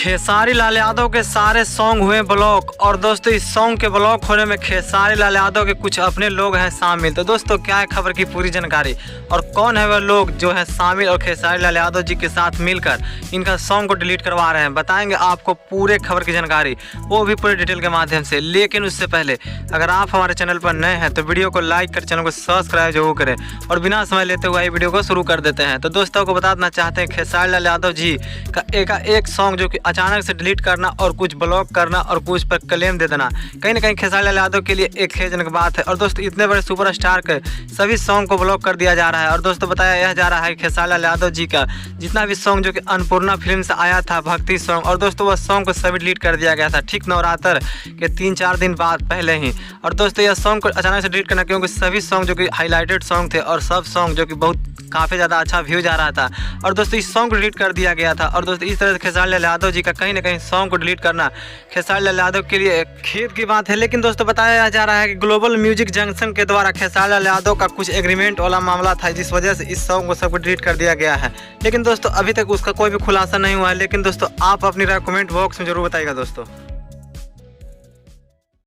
खेसारी लाल यादव के सारे सॉन्ग हुए ब्लॉक। और दोस्तों इस सॉन्ग के ब्लॉक होने में खेसारी लाल यादव के कुछ अपने लोग हैं शामिल। तो दोस्तों क्या है खबर की पूरी जानकारी और कौन है वह लोग जो है शामिल और खेसारी लाल यादव जी के साथ मिलकर इनका सॉन्ग को डिलीट करवा रहे हैं, बताएंगे आपको पूरे खबर की जानकारी, वो भी पूरे डिटेल के माध्यम से। लेकिन उससे पहले अगर आप हमारे चैनल पर नए हैं तो वीडियो को लाइक कर चैनल को सब्सक्राइब जरूर करें और बिना समय लेते हुए वीडियो को शुरू कर देते हैं। तो दोस्तों को बता देना चाहते हैं खेसारी लाल यादव जी का एक सॉन्ग जो कि अचानक से डिलीट करना और कुछ ब्लॉक करना और कुछ पर क्लेम दे देना कहीं ना कहीं खेसारी लाल यादव के लिए एक खेजनक बात है। और दोस्तों इतने बड़े सुपरस्टार के सभी सॉन्ग को ब्लॉक कर दिया जा रहा है। और दोस्तों बताया यह जा रहा है खेसारी लाल यादव जी का जितना भी सॉन्ग जो कि अन्नपूर्णा फिल्म से आया था भक्ति सॉन्ग, और दोस्तों वह सॉन्ग को सभी डिलीट कर दिया गया था ठीक नवरात्र के 3-4 दिन बाद पहले ही। और दोस्तों यह सॉन्ग को अचानक से डिलीट करना क्योंकि सभी सॉन्ग जो कि हाईलाइटेड सॉन्ग थे और सब सॉन्ग जो कि बहुत काफ़ी ज़्यादा अच्छा व्यू जा रहा था, और दोस्तों इस सॉन्ग को डिलीट कर दिया गया था। और दोस्तों इस तरह से खेसारी लाल यादव जी का कहीं ना कहीं सॉन्ग को डिलीट करना खेसारी लाल यादव के लिए खेद की बात है। लेकिन दोस्तों बताया जा रहा है कि ग्लोबल म्यूजिक जंक्शन के द्वारा खेसारी लाल यादव का कुछ एग्रीमेंट वाला मामला था जिस वजह से इस सॉन्ग को सबको डिलीट कर दिया गया है। लेकिन दोस्तों अभी तक उसका कोई भी खुलासा नहीं हुआ है। लेकिन दोस्तों आप अपनी राय कमेंट बॉक्स में जरूर बताइएगा दोस्तों।